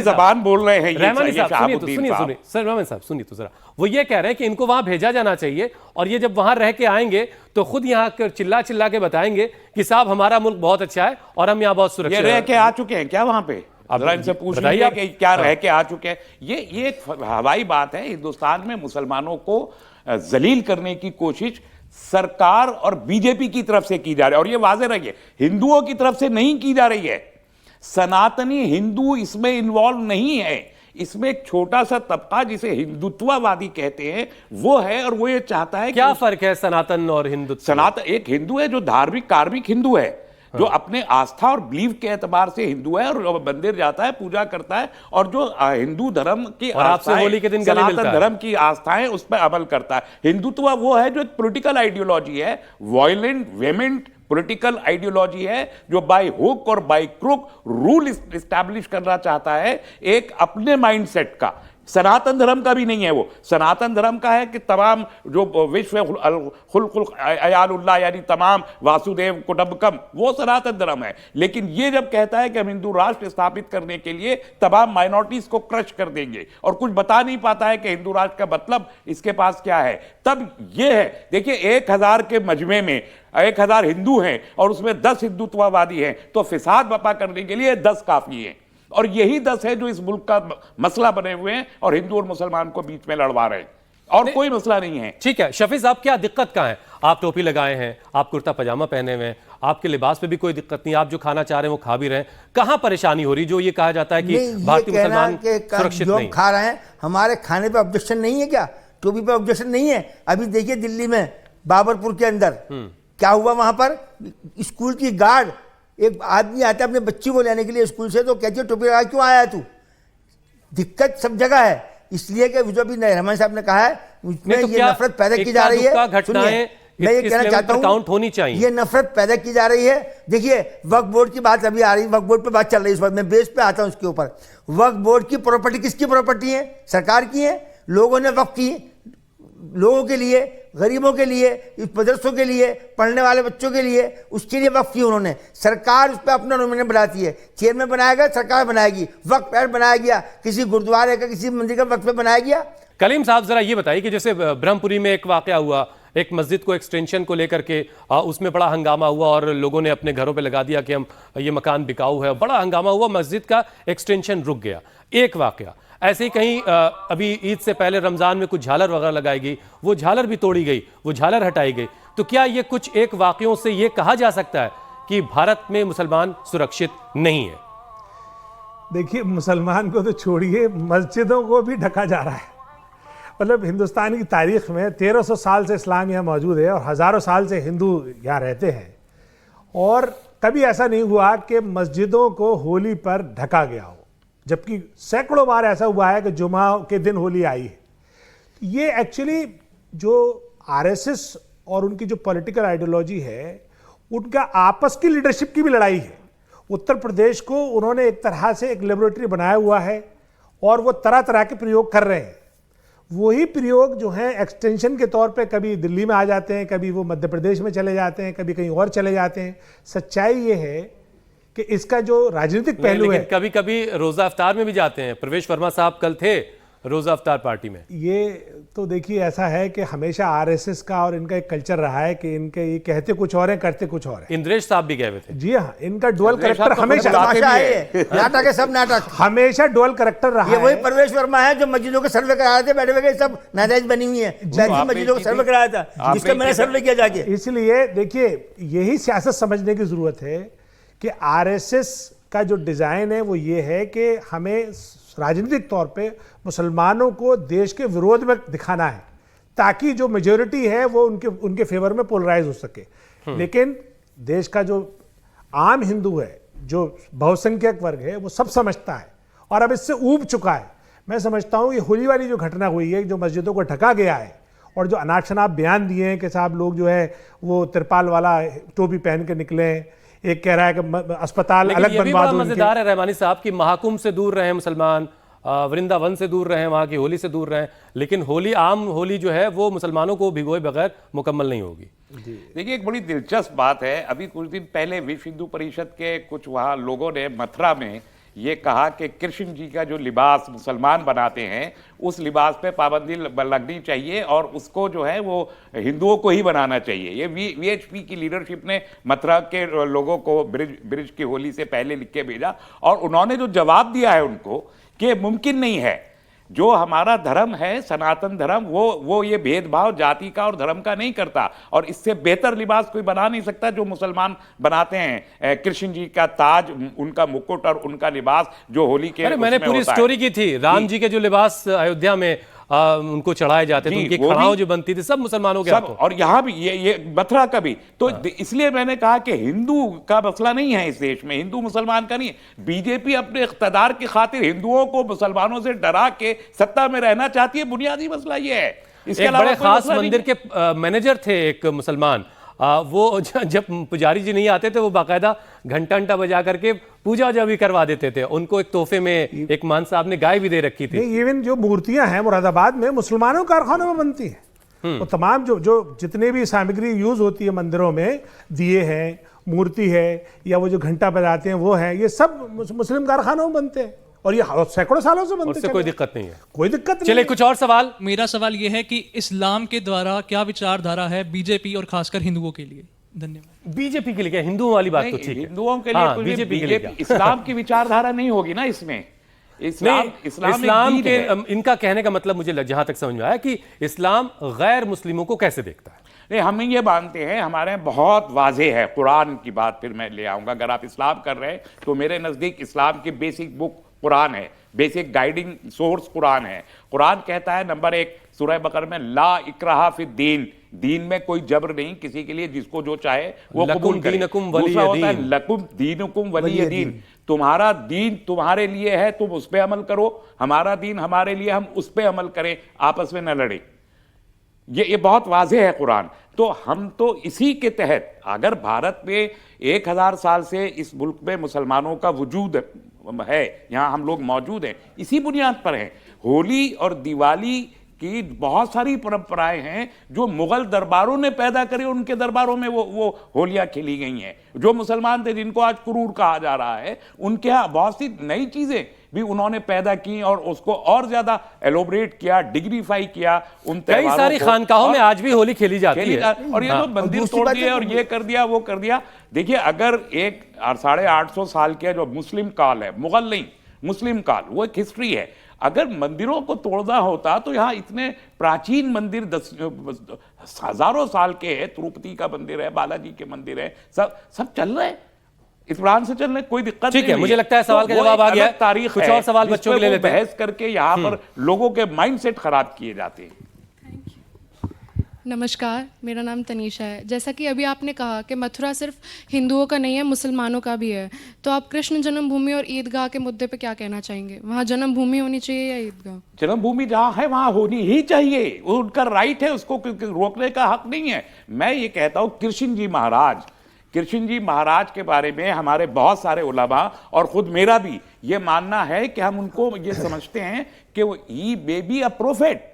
जबान बोल रहे हैं रहमानी साहब, सुनिए सर, रहमान साहब सुनिए तो जरा। वो ये कह रहे हैं कि इनको वहां भेजा जाना चाहिए, और ये जब वहां रह के आएंगे तो खुद यहाँ चिल्ला चिल्ला के बताएंगे कि साहब हमारा मुल्क बहुत अच्छा है और हम यहाँ बहुत सुरक्षित रह के आ चुके हैं क्या वहां पे? अब इनसे पूछ लीजिए कि क्या रह के आ चुके हैं। ये एक हवाई बात है। हिंदुस्तान में मुसलमानों को जलील करने की कोशिश सरकार और बीजेपी की तरफ से की जा रही है, और ये वाज़ेह रही है, हिंदुओं की तरफ से नहीं की जा रही है। सनातनी हिंदू इसमें इन्वॉल्व नहीं है, इसमें एक छोटा सा तबका जिसे हिंदुत्ववादी कहते हैं वो है, और वो ये चाहता है। क्या फर्क है सनातन और हिंदुत्व? सनातन एक हिंदू है जो धार्मिक कार्मिक हिंदू है, जो अपने आस्था और बिलीव के एतबार से हिंदू है और मंदिर जाता है, पूजा करता है, और जो हिंदू धर्म की होली के दिन सनातन धर्म की आस्थाएं उस पर अमल करता है। हिंदुत्व वो है जो एक पॉलिटिकल आइडियोलॉजी है, वायलेंट वेमेंट पॉलिटिकल आइडियोलॉजी है, जो बाय हुक और बाय क्रुक रूल इस्टेब्लिश करना चाहता है एक अपने माइंडसेट का, सनातन धर्म का भी नहीं है वो। सनातन धर्म का है कि तमाम जो विश्व खुल्कुल अयालुल्लाह यानी तमाम वासुदेव कुटुंबकम, वो सनातन धर्म है। लेकिन ये जब कहता है कि हम हिंदू राष्ट्र स्थापित करने के लिए तमाम माइनॉरिटीज को क्रश कर देंगे और कुछ बता नहीं पाता है कि हिंदू राष्ट्र का मतलब इसके पास क्या है, तब ये है। देखिए 1000 के मजमे में 1000 हिंदू हैं और उसमें 10 हिंदुत्ववादी हैं, तो फिसाद बर्पा करने के लिए 10 काफी हैं। और यही 10 है जो इस मुल्क का मसला बने हुए हैं और हिंदू और मुसलमान को बीच में लड़वा रहे हैं, और कोई मसला नहीं है। ठीक है शफी साहब, क्या दिक्कत कहां है? आप टोपी लगाए हैं, आप कुर्ता पजामा पहने हुए हैं, आपके लिबास पे भी कोई दिक्कत नहीं, आप जो खाना चाह रहे हैं वो खा भी रहे हैं। कहां परेशानी हो रही जो ये कहा जाता है कि भारतीय मुसलमान सुरक्षित जो नहीं खा रहे हैं, हमारे खाने पे ऑब्जेक्शन नहीं है क्या? टोपी पे ऑब्जेक्शन नहीं है? अभी देखिए दिल्ली में बाबरपुर के अंदर क्या हुआ, वहां पर स्कूल की गार्ड, एक आदमी आता है अपने बच्ची को लेने के लिए स्कूल से, तो कहती है टोपी लगा क्यों आया तू? दिक्कत सब जगह है, इसलिए कि जो अभी रहमान साहब ने कहा है उसमें तो ये नफरत पैदा की जा रही है। सुनिए, मैं ये कहना चाहता हूँ काउंट होनी चाहिए, ये नफरत पैदा की जा रही है। देखिए वक्फ बोर्ड की बात अभी आ रही है, वक्फ बोर्ड पे बात चल रही है इस वक्त, मैं बेस पे आता हूँ उसके ऊपर। वक्फ बोर्ड की प्रॉपर्टी किसकी प्रॉपर्टी है? सरकार की है। लोगों ने वक्फ की, लोगों के लिए, गरीबों के लिए, इस मदरसों के लिए, पढ़ने वाले बच्चों के लिए, उसके लिए वक्फ की उन्होंने। सरकार उस पर अपना नॉमिनेट बनाती है, चेयरमैन बनाया गया, सरकार बनाएगी। वक्फ ऐड बनाया गया, किसी गुरुद्वारे का, किसी मंदिर का वक्फ पे बनाया गया। कलीम साहब जरा ये बताइए कि जैसे ब्रह्मपुरी में एक वाकया हुआ, एक मस्जिद को एक्सटेंशन को लेकर के उसमें बड़ा हंगामा हुआ और लोगों ने अपने घरों पे लगा दिया कि हम ये मकान बिकाऊ है, बड़ा हंगामा हुआ, मस्जिद का एक्सटेंशन रुक गया। एक वाकया ऐसे ही कहीं अभी ईद से पहले रमजान में कुछ झालर वगैरह लगाई गई, वो झालर भी तोड़ी गई, वो झालर हटाई गई। तो क्या ये कुछ एक वाकयों से ये कहा जा सकता है कि भारत में मुसलमान सुरक्षित नहीं है? देखिए मुसलमान को तो छोड़िए, मस्जिदों को भी ढका जा रहा है। मतलब हिंदुस्तान की तारीख में 1300 साल से इस्लाम यहाँ मौजूद है और हज़ारों साल से हिंदू यहाँ रहते हैं, और कभी ऐसा नहीं हुआ कि मस्जिदों को होली पर ढका गया हो, जबकि सैकड़ों बार ऐसा हुआ है कि जुमा के दिन होली आई है। ये एक्चुअली जो आरएसएस और उनकी जो पॉलिटिकल आइडियोलॉजी है, उनका आपस की लीडरशिप की भी लड़ाई है। उत्तर प्रदेश को उन्होंने एक तरह से एक लेबोरेटरी बनाया हुआ है और वो तरह तरह के प्रयोग कर रहे हैं। वही प्रयोग जो है एक्सटेंशन के तौर पे कभी दिल्ली में आ जाते हैं, कभी वो मध्य प्रदेश में चले जाते हैं, कभी कहीं और चले जाते हैं। सच्चाई ये है कि इसका जो राजनीतिक पहलू है, कभी कभी रोजा अफ्तार में भी जाते हैं। प्रवेश वर्मा साहब कल थे रोजा अफ्तार पार्टी में। ये तो देखिए ऐसा है कि हमेशा आरएसएस का और इनका एक कल्चर रहा है कि इनके ये कहते कुछ और है, करते कुछ और है। इंद्रेश साहब भी गए हुए थे। जी हाँ, इनका डुअल करेक्टर हमेशा नाटक है, सब नाटक हमेशा डुअल करेक्टर रहा है। ये वही प्रवेश वर्मा है जो मस्जिदों के सर्वे करा रहे थे, बैठे बैठे सब नाजायज बनी हुई है, मस्जिदों को सर्वे कराया था, जिसका मैंने सर्वे किया जाके। इसलिए देखिए यही सियासत समझने की जरूरत है कि आरएसएस का जो डिजाइन है वो ये है कि हमें राजनीतिक तौर पे मुसलमानों को देश के विरोध में दिखाना है, ताकि जो मेजोरिटी है वो उनके फेवर में पोलराइज हो सके। लेकिन देश का जो आम हिंदू है, जो बहुसंख्यक वर्ग है, वो सब समझता है और अब इससे ऊब चुका है। मैं समझता हूँ ये होली वाली जो घटना हुई है, जो मस्जिदों को ढका गया है और जो अनाप शनाप बयान दिए हैं कि साहब लोग जो है वो तिरपाल वाला टोपी पहन के निकले, एक कह रहा है कि अस्पताल अलग बनवा दो। मजेदार है रहमानी साहब की महाकुंभ से दूर रहे मुसलमान, वृंदावन से दूर रहे, वहां की होली से दूर रहे, लेकिन होली, आम होली जो है वो मुसलमानों को भिगोए बगैर मुकम्मल नहीं होगी। देखिए एक बड़ी दिलचस्प बात है, अभी कुछ दिन पहले विश्व हिंदू परिषद के कुछ वहाँ लोगों ने मथुरा में ये कहा कि कृष्ण जी का जो लिबास मुसलमान बनाते हैं उस लिबास पे पाबंदी लगनी चाहिए और उसको जो है वो हिंदुओं को ही बनाना चाहिए। ये वीएचपी की लीडरशिप ने मथुरा के लोगों को ब्रिज की होली से पहले लिख के भेजा और उन्होंने जो जवाब दिया है उनको कि मुमकिन नहीं है, जो हमारा धर्म है सनातन धर्म वो ये भेदभाव जाति का और धर्म का नहीं करता और इससे बेहतर लिबास कोई बना नहीं सकता जो मुसलमान बनाते हैं। कृष्ण जी का ताज, उनका मुकुट और उनका लिबास जो होली के, अरे मैंने पूरी स्टोरी की थी, राम जी के जो लिबास अयोध्या में उनको चढ़ाए जाते थे, उनकी खड़ाओं जो बनती थी सब मुसलमानों के हाथों। और यहाँ भी ये मथुरा का भी तो इसलिए मैंने कहा कि हिंदू का मसला नहीं है इस देश में, हिंदू मुसलमान का नहीं है। बीजेपी अपने इख्तियार की खातिर हिंदुओं को मुसलमानों से डरा के सत्ता में रहना चाहती है, बुनियादी मसला ये है। इसके अलावा बड़े खास मंदिर के मैनेजर थे एक मुसलमान, वो जब पुजारी जी नहीं आते थे वो बाकायदा घंटा घंटा बजा करके पूजा वूजा भी करवा देते थे। उनको एक तोहफे में एक मान साहब ने गाय भी दे रखी थी। नहीं, इवन जो मूर्तियां हैं मुरादाबाद में मुसलमानों के कारखानों में बनती हैं। तो तमाम जो जितने भी सामग्री यूज होती है मंदिरों में, दिए हैं, मूर्ति है, या वो जो घंटा बजाते हैं वो है, ये सब मुस्लिम कारखानों में बनते हैं और ये सैकड़ों सालों से बनते हैं। उससे कोई दिक्कत नहीं है, कोई दिक्कत नहीं। चलिए कुछ और सवाल। मेरा सवाल यह है कि इस्लाम के द्वारा क्या विचारधारा है बीजेपी और खासकर हिंदुओं के लिए? धन्यवाद। बीजेपी के लिए क्या? हिंदुओं वाली बात तो ठीक है, हिंदुओं के लिए कुछ बीजेपी के लिए क्या? इस्लाम की विचारधारा नहीं होगी ना इसमें। इस्लाम इस्लाम एक के दीन है। इनका कहने का मतलब मुझे जहां तक समझ में आया कि इस्लाम गैर मुस्लिमों को कैसे देखता है। नहीं, हम ये मानते हैं, हमारे यहाँ बहुत वाज़ेह है। कुरान की बात फिर मैं ले आऊंगा। अगर आप इस्लाम कर रहे हैं तो मेरे नज़दीक इस्लाम की बेसिक बुक कुरान है, बेसिक गाइडिंग सोर्स कुरान है। कुरान कहता है नंबर 1 सूरह बकरा में, ला इकराहा फिद दीन, दीन में कोई जबर नहीं किसी के लिए, जिसको जो चाहे वो कबूल करे। दूसरा होता है लकुम दीनुकुम वलिय दीन, तुम्हारा दीन तुम्हारे लिए है, तुम उस पर अमल करो, हमारा दीन हमारे लिए, हम उस पर अमल करें, आपस में न लड़े। ये बहुत वाज़ेह है कुरान। तो हम तो इसी के तहत, अगर भारत में 1000 साल से इस मुल्क में मुसलमानों का वजूद है, यहाँ हम लोग मौजूद हैं, इसी बुनियाद पर हैं। होली और दिवाली की बहुत सारी परंपराएं हैं जो मुगल दरबारों ने पैदा करी, उनके दरबारों में वो होलियां खेली गई हैं। जो मुसलमान थे जिनको आज कुरूर कहा जा रहा है, उनके यहाँ बहुत सी नई चीजें भी उन्होंने पैदा की और उसको और ज्यादा एलोबरेट किया, डिग्रीफाई किया। उन कई सारी खानकाहों में आज भी होली खेली जाती है। और ये तो मंदिर तोड़ दिए और ये कर दिया वो कर दिया। देखिए, अगर एक 850 साल के जो मुस्लिम काल है, मुगल नहीं, मुस्लिम काल, वो एक हिस्ट्री है। अगर मंदिरों को तोड़ना होता तो यहाँ इतने प्राचीन मंदिर हजारों साल के हैं, तिरुपति का मंदिर है, बालाजी के मंदिर है, सब चल रहे हैं, इत्मीनान से चल रहे, कोई दिक्कत नहीं। ठीक है, मुझे लगता है सवाल का जवाब आ गया है। तारीख कुछ और सवाल बच्चों के लिए लेते हैं। बहस करके यहाँ पर लोगों के माइंडसेट खराब किए जाते हैं। नमस्कार, मेरा नाम तनीषा है। जैसा कि अभी आपने कहा कि मथुरा सिर्फ हिंदुओं का नहीं है, मुसलमानों का भी है, तो आप कृष्ण जन्मभूमि और ईदगाह के मुद्दे पे क्या कहना चाहेंगे? वहाँ जन्मभूमि होनी चाहिए या ईदगाह? जन्मभूमि जहाँ है वहाँ होनी ही चाहिए, वो उनका राइट है, उसको रोकने का हक नहीं है। मैं ये कहता हूँ कृष्ण जी महाराज के बारे में हमारे बहुत सारे उलमा और खुद मेरा भी ये मानना है कि हम उनको ये समझते हैं कि वो ही मे बी अ प्रोफेट,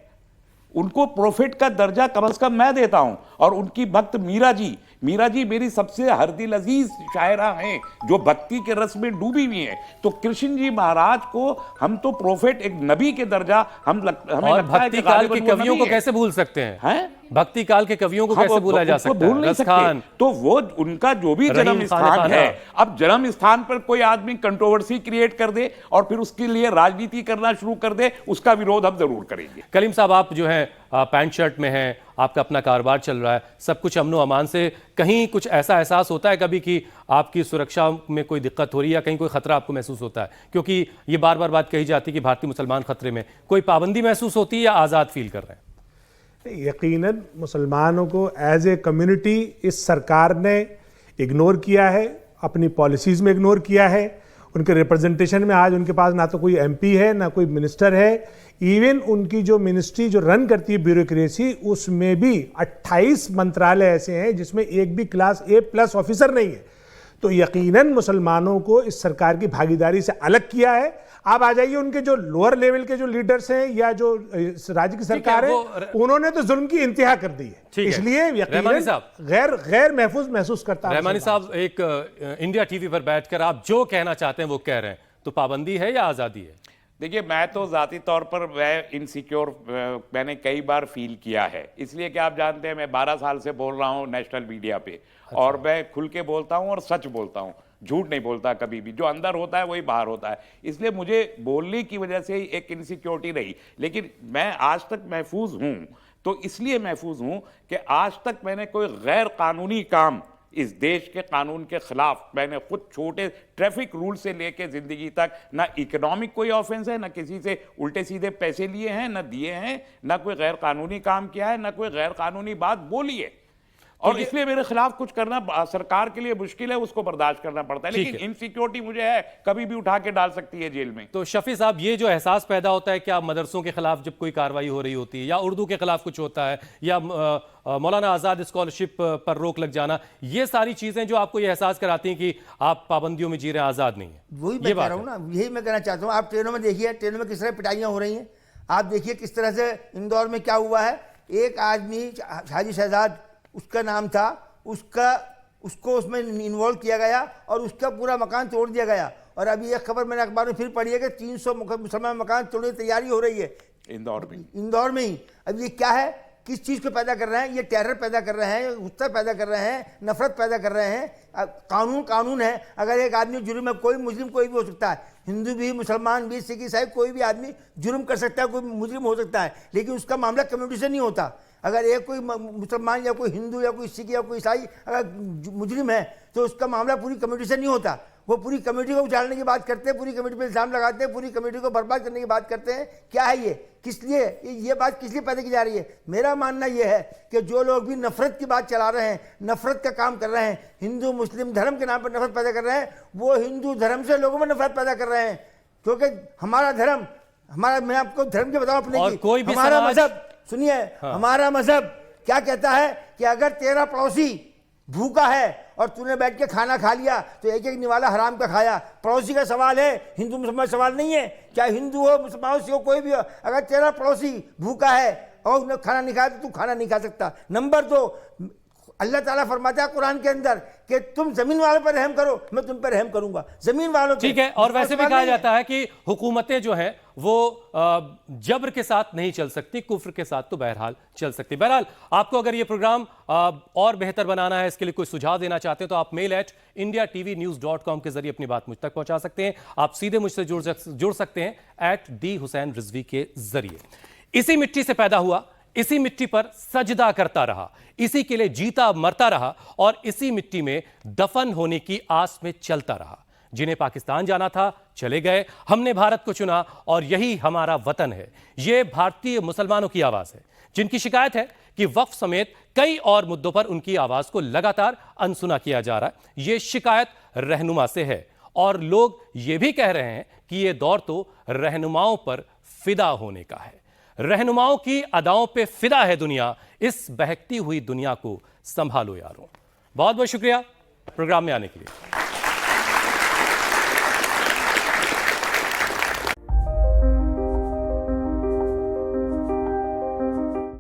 उनको प्रोफेट का दर्जा कम से कम मैं देता हूं। और उनकी भक्त मीरा जी मेरी सबसे हरदिल अजीज शायरा हैं जो भक्ति के रस में डूबी हुई हैं। तो कृष्ण जी महाराज को हम तो प्रोफेट, एक नबी के दर्जा हमें लगता है। भक्ति काल के कवियों को कैसे भूल सकते हैं? भक्ति काल के कवियों को कैसे भूला जा सकता है? भूल नहीं सकते। तो वो उनका जो भी जन्म स्थान है, अब जन्म स्थान पर कोई आदमी कंट्रोवर्सी क्रिएट कर दे और फिर उसके लिए राजनीति करना शुरू कर दे, उसका विरोध हम जरूर करेंगे। कलीम साहब, आप जो है पैंट शर्ट में हैं, आपका अपना कारोबार चल रहा है, सब कुछ अमनो अमान से, कहीं कुछ ऐसा एहसास होता है कभी कि आपकी सुरक्षा में कोई दिक्कत हो रही है या कहीं कोई खतरा आपको महसूस होता है? क्योंकि ये बार बार बात कही जाती है कि भारतीय मुसलमान खतरे में, कोई पाबंदी महसूस होती है या आज़ाद फील कर रहे हैं? यकीनन मुसलमानों को एज ए कम्युनिटी इस सरकार ने इग्नोर किया है, अपनी पॉलिसीज़ में इग्नोर किया है। उनके रिप्रेजेंटेशन में आज उनके पास ना तो कोई एमपी है ना कोई मिनिस्टर है। इवन उनकी जो मिनिस्ट्री जो रन करती है ब्यूरोक्रेसी, उसमें भी 28 मंत्रालय ऐसे हैं जिसमें एक भी क्लास A+ ऑफिसर नहीं है। तो यकीनन मुसलमानों को इस सरकार की भागीदारी से अलग किया है। आप आ जाइए, उनके जो लोअर लेवल के जो लीडर्स हैं या जो राज्य की सरकार है, उन्होंने तो जुल्म की इंतहा कर दी है। इसलिए यकीनन गैर महफूज महसूस करता है। रहमानी साहब, एक इंडिया टीवी पर बैठकर आप जो कहना चाहते हैं वो कह रहे हैं, तो पाबंदी है या आज़ादी है? देखिए, मैं तो ज़ाती तौर पर मैं इनसिक्योर मैंने कई बार फील किया है, इसलिए कि आप जानते हैं मैं 12 साल से बोल रहा हूँ नेशनल मीडिया पे। अच्छा। और मैं खुल के बोलता हूँ और सच बोलता हूँ, झूठ नहीं बोलता कभी भी। जो अंदर होता है वही बाहर होता है, इसलिए मुझे बोलने की वजह से एक इनसिक्योरिटी रही। लेकिन मैं आज तक महफूज हूँ, तो इसलिए महफूज हूँ कि आज तक मैंने कोई गैर कानूनी काम इस देश के कानून के खिलाफ, मैंने खुद छोटे ट्रैफिक रूल से लेके जिंदगी तक, ना इकोनॉमिक कोई ऑफेंस है, ना किसी से उल्टे सीधे पैसे लिए हैं, ना दिए हैं, ना कोई गैर कानूनी काम किया है, ना कोई गैर कानूनी बात बोली है। और इसलिए मेरे खिलाफ कुछ करना सरकार के लिए मुश्किल है, उसको बर्दाश्त करना पड़ता है। लेकिन इनसिक्योरिटी मुझे है, कभी भी उठा के डाल सकती है जेल में। तो शफी साहब, ये जो एहसास पैदा होता है क्या मदरसों के खिलाफ जब कोई कार्रवाई हो रही होती है, या उर्दू के खिलाफ कुछ होता है, या मौलाना आज़ाद स्कॉलरशिप पर रोक लग जाना, ये सारी चीजें जो आपको ये एहसास कराती हैं कि आप पाबंदियों में जी रहे हैं, आज़ाद नहीं है? वही मैं कह रहा हूँ ना, यही मैं कहना चाहता हूँ। आप ट्रेनों में देखिए, ट्रेनों में किस तरह पिटाइयाँ हो रही हैं। आप देखिए किस तरह से इंदौर में क्या हुआ है। एक आदमी हाजी शहजाद उसका नाम था, उसको उसमें इन्वॉल्व किया गया और उसका पूरा मकान तोड़ दिया गया। और अभी एक खबर मैंने अखबार में फिर पढ़ी है कि 300 मुसलमान मकान तोड़ने की तैयारी हो रही है इंदौर में ही। अब ये क्या है, किस चीज़ को पैदा कर रहे हैं? ये टेरर पैदा कर रहे हैं, गुस्सा पैदा कर रहे हैं, नफरत पैदा कर रहे हैं। कानून है। अगर एक आदमी जुर्म है, कोई मुस्लिम कोई भी हो सकता है, हिंदू भी, मुसलमान भी, सिख ईसाई, कोई भी आदमी जुर्म कर सकता है, कोई मुजरिम हो सकता है, लेकिन उसका मामला कम्युनिटी से नहीं होता। अगर एक कोई मुसलमान या कोई हिंदू या कोई सिख या कोई ईसाई अगर मुजरिम है तो उसका मामला पूरी कम्युनिटी से नहीं होता। वो पूरी कमेटी को उछालने की बात करते हैं, पूरी कमेटी पे इल्जाम लगाते हैं, पूरी कमेटी को बर्बाद करने की बात करते हैं। क्या है ये? किस लिए ये बात किस लिए पैदा की जा रही है? मेरा मानना ये है कि जो लोग भी नफरत की बात चला रहे हैं, नफरत का काम कर रहे हैं, हिंदू मुस्लिम धर्म के नाम पर नफरत पैदा कर रहे हैं, वो हिंदू धर्म से लोगों में नफरत पैदा कर रहे हैं। क्योंकि हमारा धर्म, मैं आपको धर्म के बताऊं अपने, कोई भी हमारा मजहब सुनिए, हमारा मजहब क्या कहता है कि अगर तेरा पड़ोसी भूखा है और तूने बैठ के खाना खा लिया तो एक एक निवाला हराम का खाया। पड़ोसी का सवाल है, हिंदू मुसलमान सवाल नहीं है। चाहे हिंदू हो, मुसलमान हो, कोई भी हो, अगर तेरा पड़ोसी भूखा है और खाना नहीं खाया तो तू खाना नहीं खा सकता। नंबर 2, अल्लाह ताला फरमाता है कुरान के अंदर कि तुम जमीन वालों पर रहम करो, मैं तुम पर रहम करूंगा, जमीन वालों पे। ठीक है। और वैसे भी कहा जाता है कि हुकूमतें जो हैं वो जबर के साथ नहीं चल सकती, कुफ्र के साथ तो बहरहाल चल सकती। बहरहाल आपको अगर ये प्रोग्राम और बेहतर बनाना है, इसके लिए कोई सुझाव देना चाहते हैं तो आप mail@indiatvnews.com के जरिए अपनी बात मुझ तक पहुंचा सकते हैं। आप सीधे मुझसे जुड़ सकते हैं @D_Hussain-Rizvi के जरिए। इसी मिट्टी से पैदा हुआ, इसी मिट्टी पर सजदा करता रहा, इसी के लिए जीता मरता रहा और इसी मिट्टी में दफन होने की आस में चलता रहा। जिन्हें पाकिस्तान जाना था चले गए, हमने भारत को चुना और यही हमारा वतन है। यह भारतीय मुसलमानों की आवाज है जिनकी शिकायत है कि वक्फ समेत कई और मुद्दों पर उनकी आवाज को लगातार अनसुना किया जा रहा है। यह शिकायत रहनुमा से है और लोग यह भी कह रहे हैं कि यह दौर तो रहनुमाओं पर फिदा होने का है। रहनुमाओं की अदाओं पे फिदा है दुनिया, इस बहकती हुई दुनिया को संभालो यारों। बहुत बहुत शुक्रिया प्रोग्राम में आने के लिए।